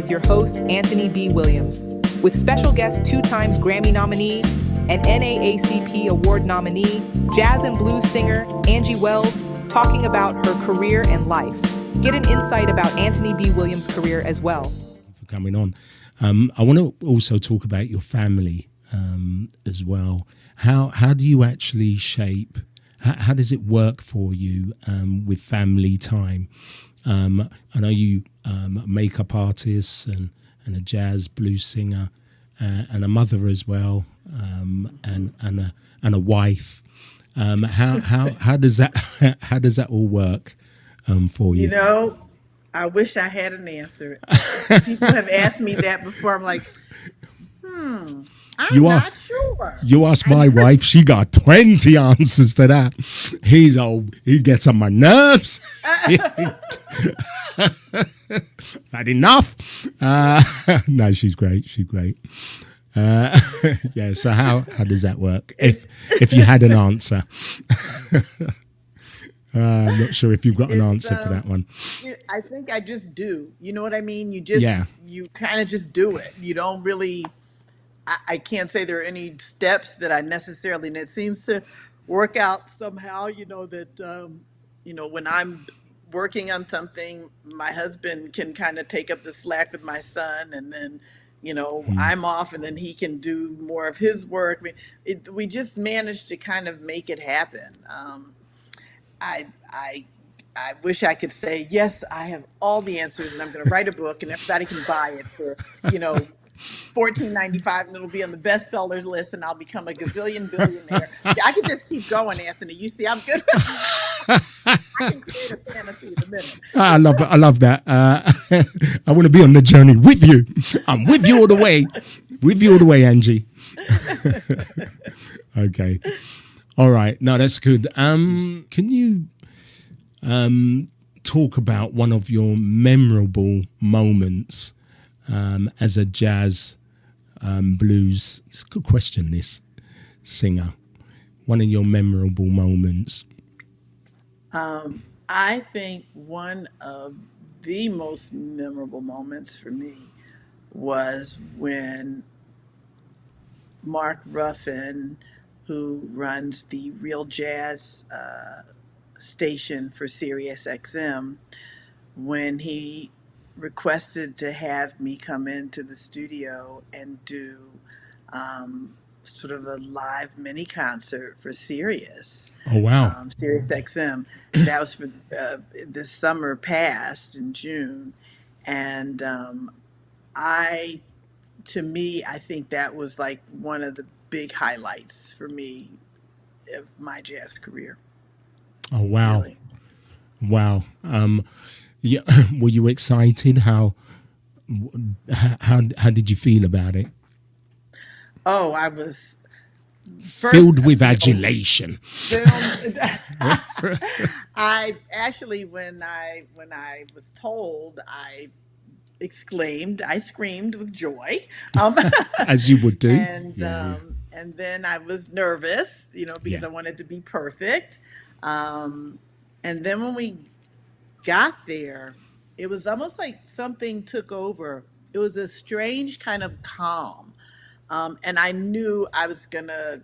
with your host, Antony B Williams, with special guest 2 times Grammy nominee and NAACP award nominee, jazz and blues singer Angie Wells, talking about her career and life. Get an insight about Antony B Williams' career as well. For coming on. I want to also talk about your family as well. How do you actually shape, how does it work for you with family time? I know you makeup artist and a jazz blues singer and a mother as well, and a wife. How does that all work for you? You know, I wish I had an answer. People have asked me that before. I'm like, I'm not sure. You ask my wife, she got 20 answers to that. He gets on my nerves. Had enough. No, she's great. She's great. Yeah. So how does that work? If you had an answer, I'm not sure if you've got an answer for that one. I think I just do. You know what I mean? You kind of just do it. You don't really. I can't say there are any steps that I necessarily. And it seems to work out somehow. You know that. When I'm working on something, my husband can kind of take up the slack with my son, and then. I'm off, and then he can do more of his work. I mean, we just managed to kind of make it happen. I wish I could say, yes, I have all the answers and I'm going to write a book and everybody can buy it for, $14.95 and it'll be on the bestsellers list and I'll become a gazillion billionaire. I can just keep going, Anthony. You see, I'm good. I can create a fantasy in a minute. I love that. I want to be on the journey with you. I'm with you all the way. With you all the way, Angie. Okay. All right. No, that's good. Can you talk about one of your memorable moments as a jazz blues? It's a good question, this singer. One of your memorable moments. I think one of the most memorable moments for me was when Mark Ruffin, who runs the Real Jazz station for Sirius XM, when he requested to have me come into the studio and do sort of a live mini concert for Sirius. Oh, wow. Sirius XM. That was for this summer past in June. And I think that was like one of the big highlights for me of my jazz career. Oh, wow. Really. Wow. Yeah. Were you excited? How did you feel about it? Oh, I was filled with adulation. I actually, when I was told, I screamed with joy, as you would do, and then I was nervous, because I wanted to be perfect, and then when we got there, it was almost like something took over. It was a strange kind of calm. And I knew I was going to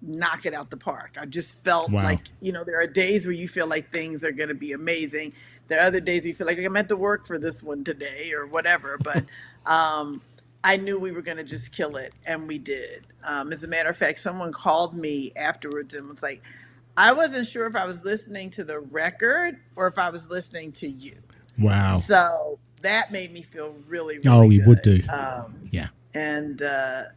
knock it out the park. I just felt like, there are days where you feel like things are going to be amazing. There are other days where you feel like I'm meant to work for this one today or whatever. But I knew we were going to just kill it. And we did. As a matter of fact, someone called me afterwards and was like, I wasn't sure if I was listening to the record or if I was listening to you. Wow. So that made me feel really, really he good. Would do. Yeah. And to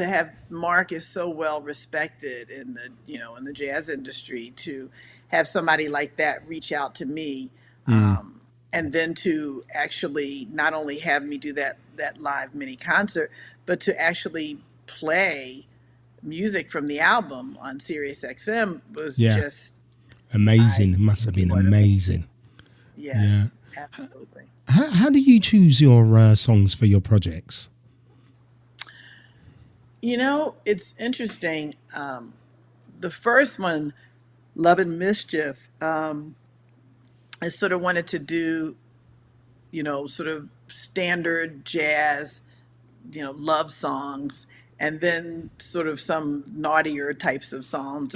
have Mark is so well respected in the jazz industry, to have somebody like that reach out to me, and then to actually not only have me do that live mini concert, but to actually play music from the album on Sirius XM was just amazing. It must have been amazing. Yes, absolutely. How do you choose your songs for your projects? It's interesting. The first one, Love and Mischief, I sort of wanted to do sort of standard jazz, love songs, and then sort of some naughtier types of songs,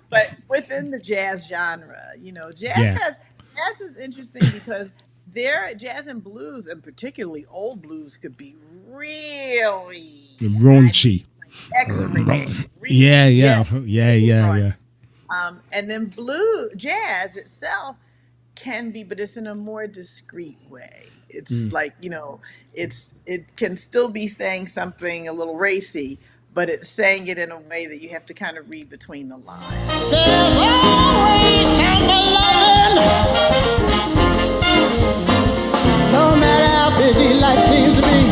but within the jazz genre, jazz is interesting because jazz and blues, and particularly old blues, could be really raunchy. X-rated. Yeah. And then jazz itself can be, but it's in a more discreet way. It's like, it can still be saying something a little racy, but it's saying it in a way that you have to kind of read between the lines. There's always time for loving. No matter how busy life seems to be,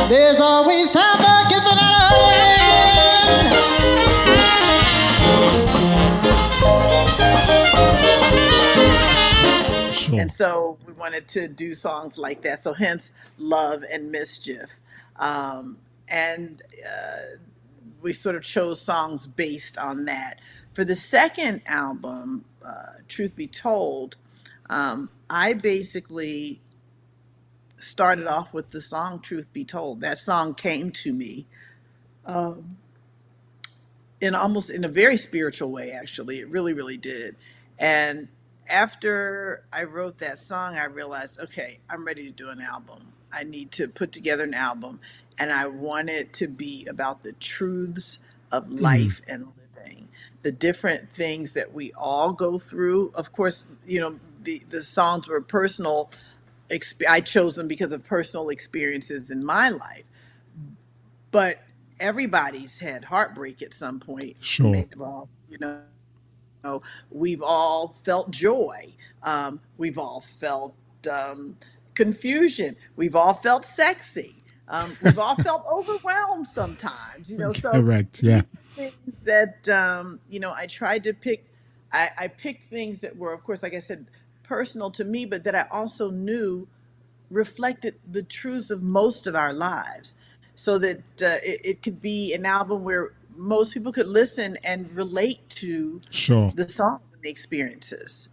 there's always time for kissing and hugging. Sure. And so we wanted to do songs like that. So hence Love and Mischief. And we sort of chose songs based on that. For the second album, Truth Be Told, I basically started off with the song Truth Be Told. That song came to me in a very spiritual way, actually. It really, really did. And after I wrote that song, I realized, okay, I'm ready to do an album. I need to put together an album. And I want it to be about the truths of life and living, the different things that we all go through. Of course, the songs were personal. I chose them because of personal experiences in my life. But everybody's had heartbreak at some point. Sure. We've all felt joy. We've all felt confusion. We've all felt sexy. We've all felt overwhelmed sometimes, So correct. Yeah. Things that I tried to pick. I picked things that were, of course, like I said, personal to me, but that I also knew reflected the truths of most of our lives, so that it could be an album where most people could listen and relate to the songs and the experiences.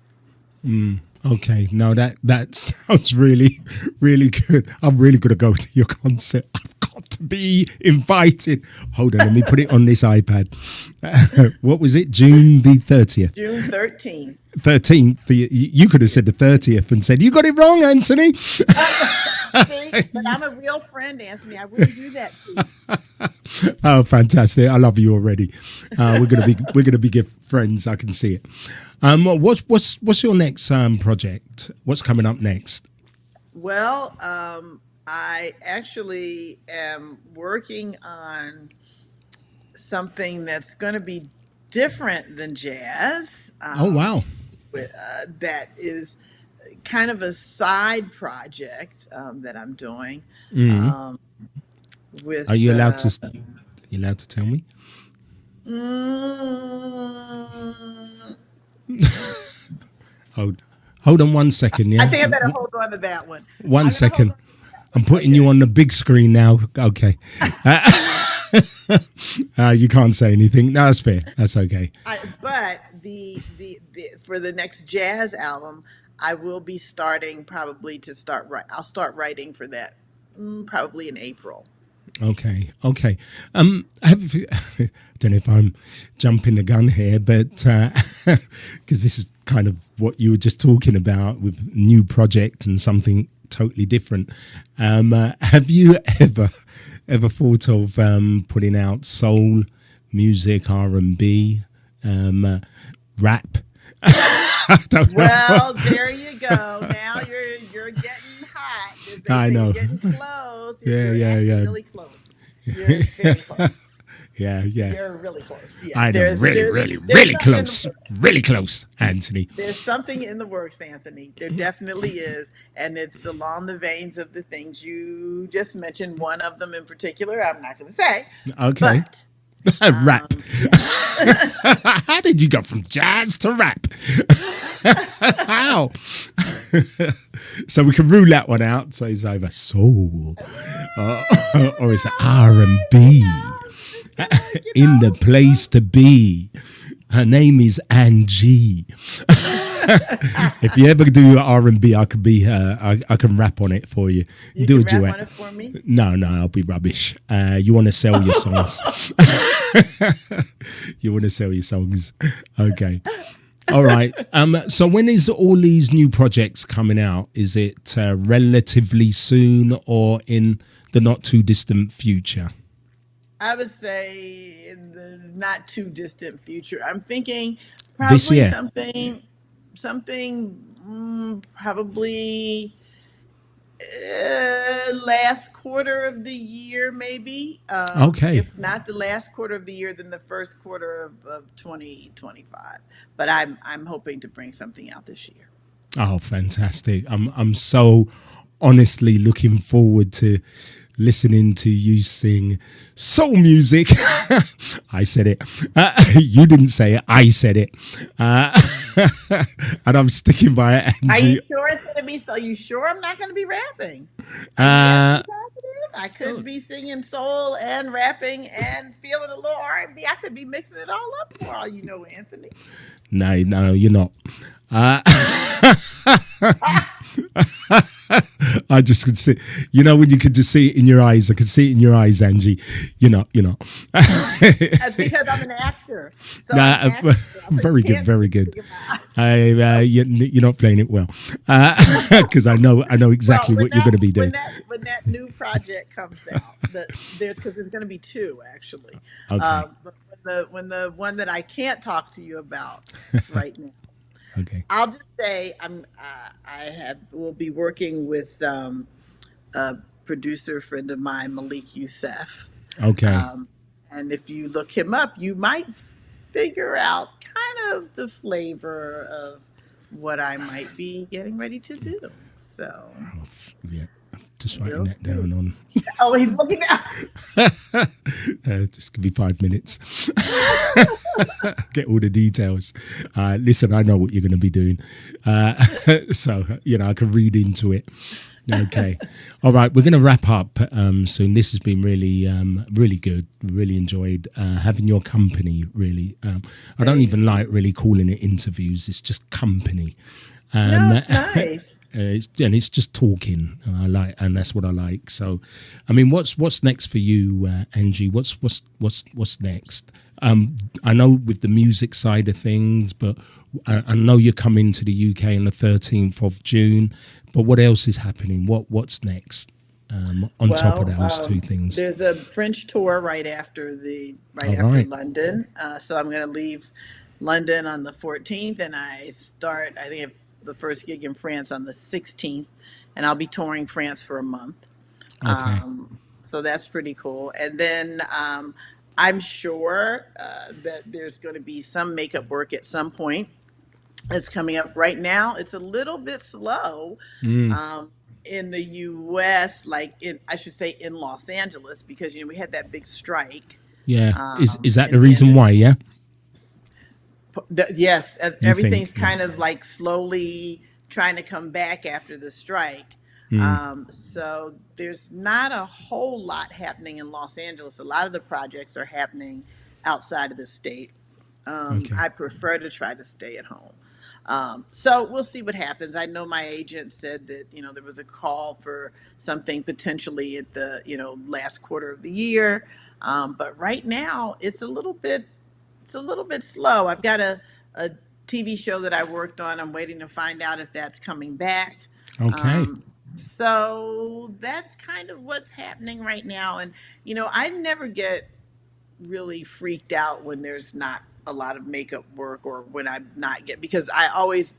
Okay, no, that sounds really, really good. I'm really going to go to your concert. I've got to be invited. Hold on, let me put it on this iPad. What was it? June the 30th? June 13th. 13th. You could have said the 30th and said, you got it wrong, Anthony. See, but I'm a real friend, Anthony. I wouldn't do that to you. Oh, fantastic! I love you already. We're gonna be good friends. I can see it. What's your next project? What's coming up next? Well, I actually am working on something that's going to be different than jazz. Oh wow! That is kind of a side project that I'm doing. With, Are you allowed to? You allowed to tell me? Hold on 1 second. Yeah, I think I better hold on to that one. 1 second. I'm putting you on the big screen now. Okay. You can't say anything. No, that's fair. That's okay. But the for the next jazz album, I will be starting I'll start writing for that probably in April. Okay. I don't know if I'm jumping the gun here, but because this is kind of what you were just talking about with new project and something totally different. Have you ever thought of putting out soul music, R&B, rap? I don't know. Well, there you go. Now you're getting hot. I know. You're getting close. Yeah. Really close. You're very close. Yeah. You're really close. Yeah. I know. Really close. Really close, Anthony. There's something in the works, Anthony. There definitely is. And it's along the veins of the things you just mentioned. One of them in particular, I'm not going to say. Okay. But, rap. Yeah. How did you go from jazz to rap? How? So we can rule that one out. So it's either soul or it's R&B. In the place to be. Her name is Angie. If you ever do R&B, I could be I can rap on it for you. You Do a can duet. rap on it for me? No, I'll be rubbish. You want to sell your songs. You want to sell your songs. Okay. All right. So when is all these new projects coming out? Is it relatively soon or in the not too distant future? I would say in the not too distant future. I'm thinking This probably year? something probably last quarter of the year, maybe. Okay. If not the last quarter of the year, then the first quarter of 2025. But I'm hoping to bring something out this year. Oh, fantastic. I'm so honestly looking forward to listening to you sing soul music. I said it. You didn't say it. I said it. And I'm sticking by it, Angie. Are you sure it's going to be so? You sure I'm not going to be rapping? I could be singing soul and rapping and feeling a little R&B. I could be mixing it all up for all you know, Anthony. No, you're not. I just could see, when you could just see it in your eyes. I could see it in your eyes, Angie. You're not. That's because I'm an actor. So very good, very good. You're not playing it well, because I know exactly what you're going to be doing. When that new project comes out, there's going to be two actually. Okay. But when the one that I can't talk to you about right now. Okay. I'll just say will be working with a producer friend of mine, Malik Youssef. Okay. And if you look him up, you might figure out kind of the flavor of what I might be getting ready to do. So. Yeah. Just writing that down on. Oh, he's looking at. Just give me 5 minutes. Get all the details. Listen, I know what you're going to be doing. So, I can read into it. Okay. All right. We're going to wrap up soon. This has been really, really good. Really enjoyed having your company, really. I don't even like really calling it interviews. It's just company. No, it's nice. It's just talking, and that's what I like. So, I mean, what's next for you, Angie? What's next? I know with the music side of things, but I know you're coming to the UK on the 13th of June. But what else is happening? What's next? On top of those two things, there's a French tour right after London. So I'm going to leave London on the 14th, and I start. I think the first gig in France on the 16th, and I'll be touring France for a month. Okay. So that's pretty cool. And then I'm sure that there's going to be some makeup work at some point. It's coming up right now. It's a little bit slow in the U.S., I should say in Los Angeles, because we had that big strike. Yeah, is that the reason why? Yeah. Yes, everything's kind of like slowly trying to come back after the strike. So there's not a whole lot happening in Los Angeles. A lot of the projects are happening outside of the state. Okay. I prefer to try to stay at home. So we'll see what happens. I know my agent said that, there was a call for something potentially at the, last quarter of the year. But right now it's a little bit slow. I've got a TV show that I worked on. I'm waiting to find out if that's coming back. Okay. So that's kind of what's happening right now. And, I never get really freaked out when there's not a lot of makeup work or when I'm not because I always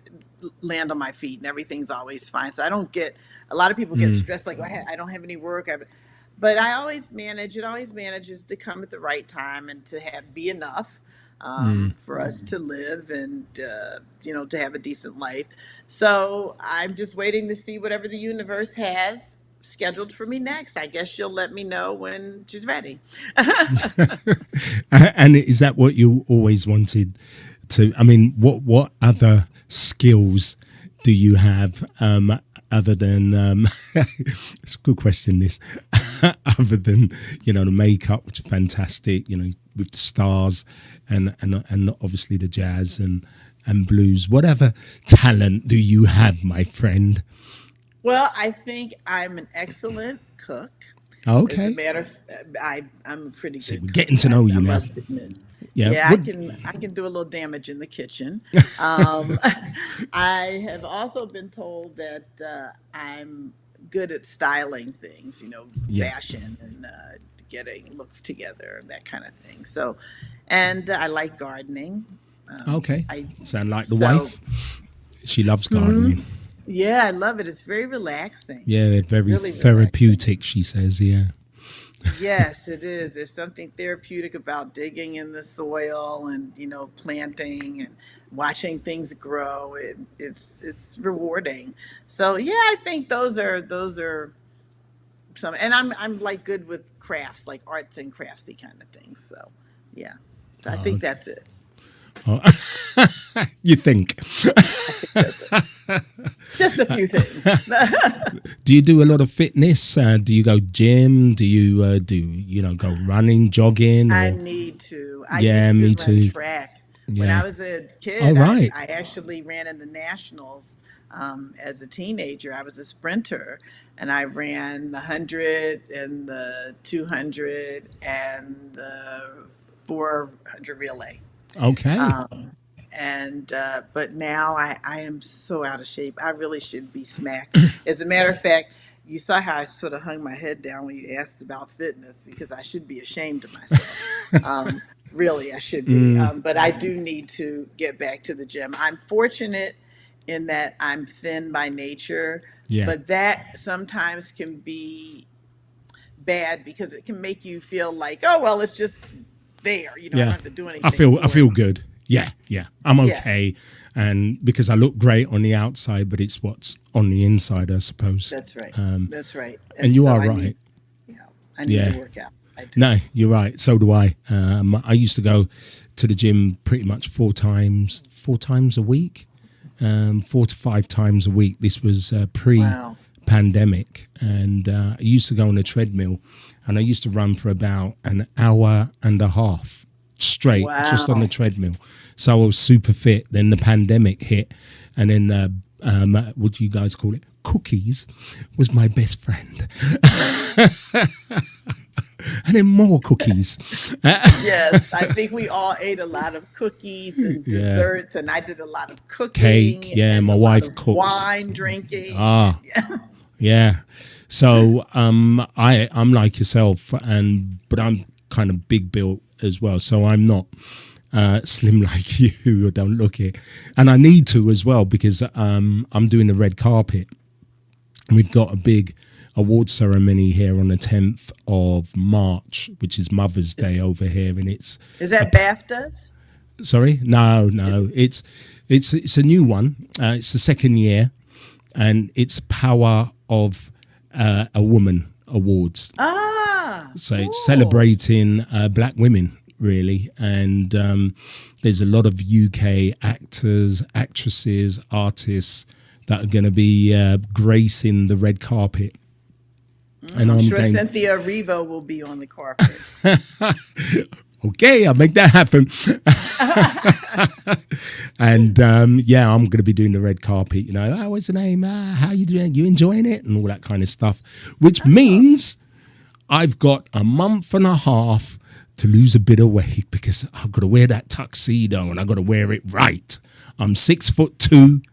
land on my feet and everything's always fine. So I don't get, a lot of people get stressed like, I don't have any work. But I always manage, it always manages to come at the right time and to be enough. For us to live and, to have a decent life. So I'm just waiting to see whatever the universe has scheduled for me next. I guess she'll let me know when she's ready. And is that what you always wanted to, what other skills do you have other than, it's a good question, this, other than, the makeup, which is fantastic, with the stars and obviously the jazz and and blues. Whatever talent do you have, my friend? Well, I think I'm an excellent cook. Okay. As a matter of, I'm a pretty See, good we're cook, getting to know you I now. must admit. Yeah. Yeah, What- I can do a little damage in the kitchen. I have also been told that I'm good at styling things, Yeah. fashion and getting looks together, that kind of thing. So, and I like gardening. Okay. I Sound like the so wife. She loves gardening. yeah, I love it. It's very relaxing. Yeah, they're very Really therapeutic, she says. Yeah. Yes, it is. There's something therapeutic about digging in the soil and planting and watching things grow. It's rewarding. So yeah, I think those are some. And I'm like good with crafts, like arts and craftsy kind of things. So yeah, I think that's it. Oh. You think? Just a few things. Do you do a lot of fitness? Do you go gym? Do you go running, jogging? I Or? need to. I Yeah, used to me run too. track. When Yeah. I was a kid, Oh, right. I actually ran in the nationals as a teenager. I was a sprinter, and I ran the 100 and the 200 and the 400 relay. Okay. But now I am so out of shape. I really should be smacked. As a matter of fact, you saw how I sort of hung my head down when you asked about fitness, because I should be ashamed of myself. Really, I should be. But I do need to get back to the gym. I'm fortunate in that I'm thin by nature, Yeah. but that sometimes can be bad because it can make you feel like, oh, well, it's just there. I don't have to do anything. I feel good. Yeah. I'm Yeah. okay, and because I look great on the outside, but it's what's on the inside, I suppose. That's right. That's right. And you so are I right. need, I need Yeah. to work out. I do. No, you're right. So do I. I used to go to the gym pretty much four times a week, 4 to 5 times a week. This was Wow. pre-pandemic, and I used to go on a treadmill, and I used to run for about an hour and a half straight, just on the Wow. treadmill. So I was super fit. Then the pandemic hit, and then what do you guys call it? Cookies was my best friend. And then more cookies. Yes, I think we all ate a lot of cookies and desserts, and I did a lot of cooking. Cake, yeah, and my a lot wife of cooks. wine drinking. Yeah. So I'm like yourself, but I'm kind of big built as well. So I'm not slim like you, or don't look it. And I need to as well, because I'm doing the red carpet. We've got a big award ceremony here on the 10th of March, which is Mother's Day over here, and it's Is that BAFTAs? sorry, no, it's a new one. It's the second year, and it's Power of a Woman Awards. So it's cool. celebrating Black women, really, and there's a lot of UK actors, actresses, artists that are going to be gracing the red carpet. And I'm I'm sure going, Cynthia Erivo will be on the carpet. okay, I'll make that happen. And I'm going to be doing the red carpet. What's the name? How you doing? You enjoying it? And all that kind of stuff. Which means I've got a month and a half to lose a bit of weight, because I've got to wear that tuxedo and I've got to wear it right. I'm 6'2".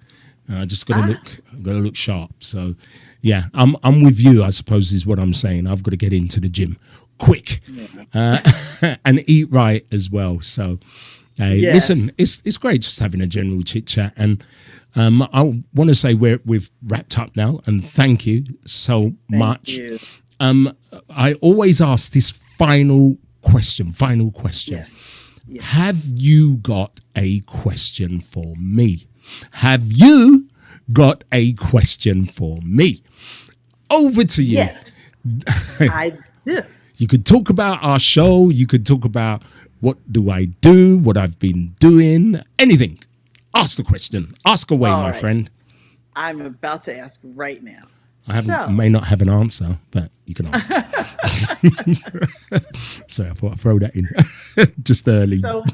I just got to look sharp. So, yeah, I'm with you, I suppose, is what I'm saying. I've got to get into the gym quick and eat right as well. So, listen, it's great just having a general chit chat. And I want to say we've wrapped up now, and thank you so much. You. I always ask this final question. Yes. Have you got a question for me? Have you got a question for me? Over to you. Yes. I do. You could talk about our show. You could talk about what do I do, what I've been doing, anything. Ask the question. Ask away, All my right. friend. I'm about to ask right now. I may not have an answer, but you can ask. Sorry, I thought I'd throw that in just early. So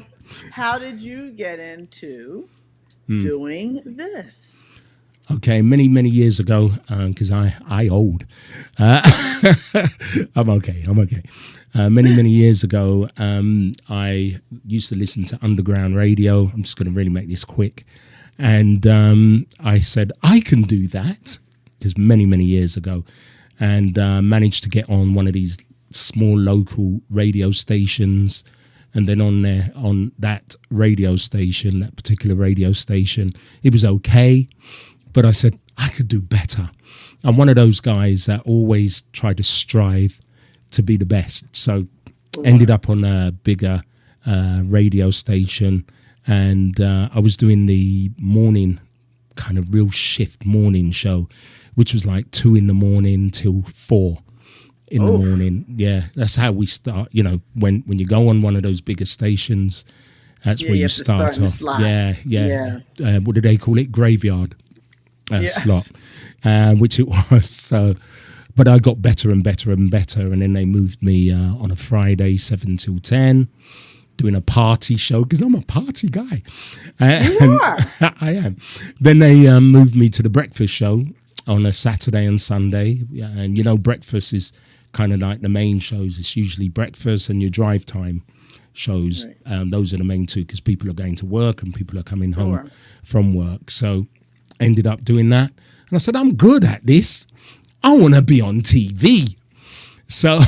how did you get into doing this. Okay, many years ago, because I old. I'm okay. Many years ago, I used to listen to underground radio. I'm just going to really make this quick. And I said, I can do that. Because many years ago. And managed to get on one of these small local radio stations. And then on that radio station, that particular radio station, it was okay. But I said, I could do better. I'm one of those guys that always try to strive to be the best. So ended up on a bigger radio station. And I was doing the morning, kind of real shift morning show, which was like 2 a.m. till 4 in the morning. Yeah, that's how we start. You know, when you go on one of those bigger stations, that's where you start off. Yeah. What do they call it? Graveyard slot, which it was. So, but I got better and better, and then they moved me on a Friday 7 till 10. Doing a party show because I'm a party guy. You are. I am. Then they moved me to the breakfast show on a Saturday and Sunday. Yeah, and you know, breakfast is kind of like the main shows. It's usually breakfast and your drive time shows. Right. Those are the main two because people are going to work and people are coming home from work. So ended up doing that. And I said, I'm good at this. I want to be on TV. So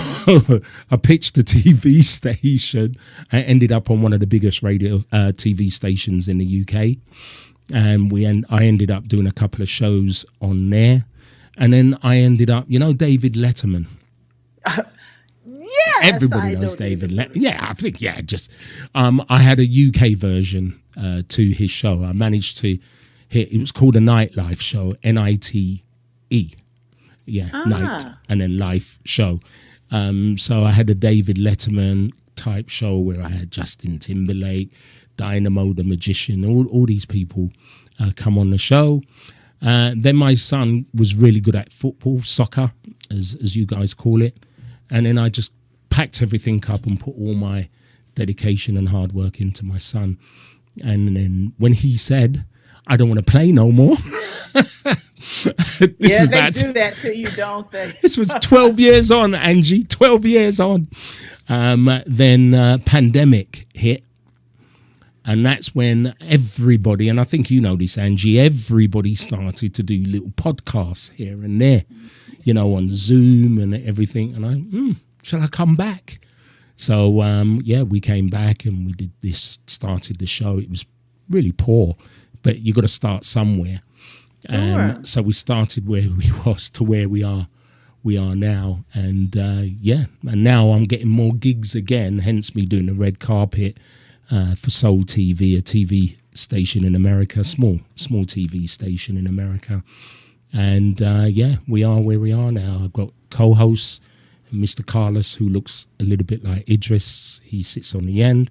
I pitched the TV station. I ended up on one of the biggest radio TV stations in the UK. And I ended up doing a couple of shows on there. And then I ended up, you know, David Letterman. Yes, everybody knows David Letterman. Yeah, I think, just I had a UK version to his show. I managed to hit, it was called a nightlife show, NITE. Night and then life show. So I had a David Letterman type show where I had Justin Timberlake, Dynamo the Magician, all these people come on the show. Then my son was really good at football, soccer, as you guys call it. And then I just packed everything up and put all my dedication and hard work into my son. And then when he said, I don't want to play no more. They do that to you, don't they? This was 12 years on, Angie, 12 years on. Then pandemic hit. And that's when everybody, and I think you know this, Angie, everybody started to do little podcasts here and there, you know, on Zoom and everything. And I, shall I come back? So, we came back and we did this, started the show. It was really poor, but you got to start somewhere. So we started where we was to where we are now. And and now I'm getting more gigs again, hence me doing the red carpet for Soul TV, a TV station in America, small TV station in America. And we are where we are now. I've got co-hosts, Mr. Carlos, who looks a little bit like Idris. He sits on the end.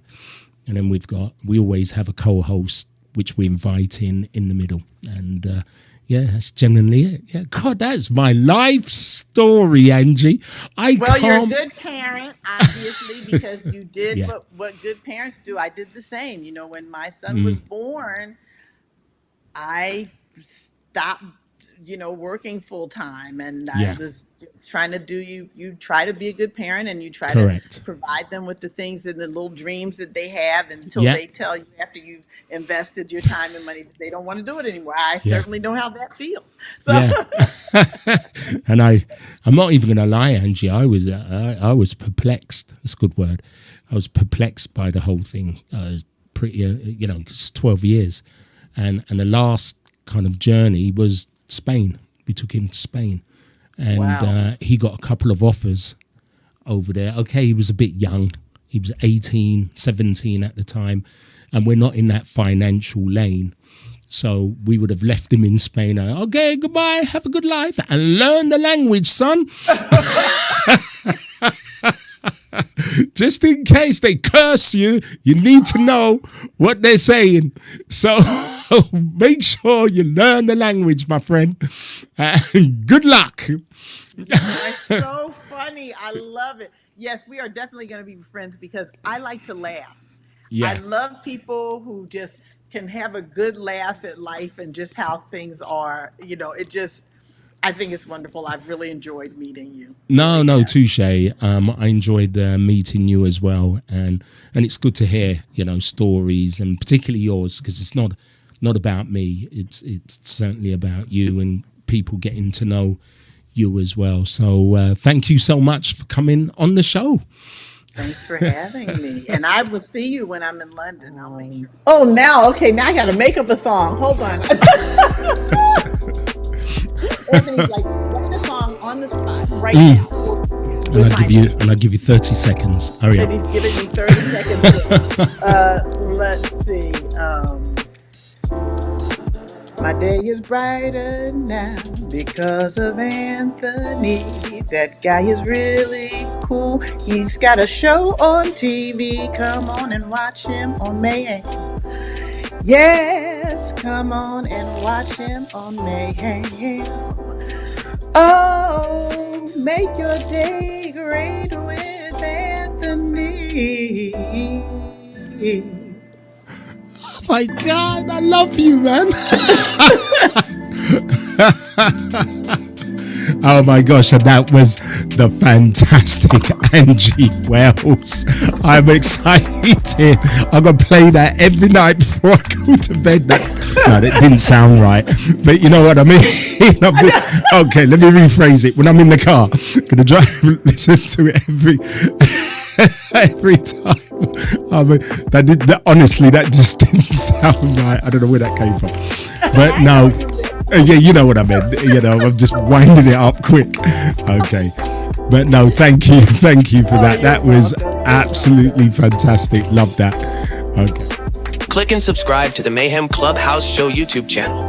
And then we always have a co-host, which we invite in the middle. And that's generally it. Yeah, God, that's my life story, Angie. You're a good parent, obviously, because you did what good parents do. I did the same. You know, when my son was born, I stopped, working full time, and I was trying to you try to be a good parent, and you try to provide them with the things and the little dreams that they have until they tell you after you've invested your time and money that they don't want to do it anymore. I certainly know how that feels. So. And I'm not even going to lie, Angie. I was perplexed. That's a good word. I was perplexed by the whole thing. I was pretty, it's 12 years, and the last kind of journey was Spain. We took him to Spain, and he got a couple of offers over there. Okay, he was a bit young. He was 18, 17 at the time, and we're not in that financial lane. So we would have left him in Spain. Okay, goodbye, have a good life, and learn the language, son. Just in case they curse you, you need to know what they're saying. So make sure you learn the language, my friend. Good luck. That's so funny. I love it. Yes, we are definitely going to be friends because I like to laugh. Yeah. I love people who just can have a good laugh at life and just how things are. You know, I think it's wonderful. I've really enjoyed meeting you. No, touche. I enjoyed meeting you as well, and it's good to hear, you know, stories, and particularly yours, because it's not about me. It's certainly about you and people getting to know you as well. So thank you so much for coming on the show. Thanks for having me. And I will see you when I'm in London. I'll make sure. Oh, now I got to make up a song. Hold on. Anthony's like, write a song on the spot right now. And I'll give you 30 seconds. Hurry up. He's giving me 30 seconds. Let's see. My day is brighter now because of Anthony. That guy is really cool. He's got a show on TV. Come on and watch him on Mayhem. Yes, come on and watch him on Mayhem. Oh, make your day great with Anthony. My God, I love you, man. Oh my gosh, and that was the fantastic Angie Wells. I'm excited. I'm going to play that every night before I go to bed. No, that didn't sound right. But you know what I mean? Okay, let me rephrase it. When I'm in the car, I'm going to drive and listen to it every time. I mean, honestly, that just didn't sound right. I don't know where that came from. But no. Yeah, you know what I meant. You know, I'm just winding it up quick. Okay. But no, thank you for that. That was absolutely fantastic. Love that. Okay. Click and subscribe to the Mayhem Clubhouse Show YouTube channel.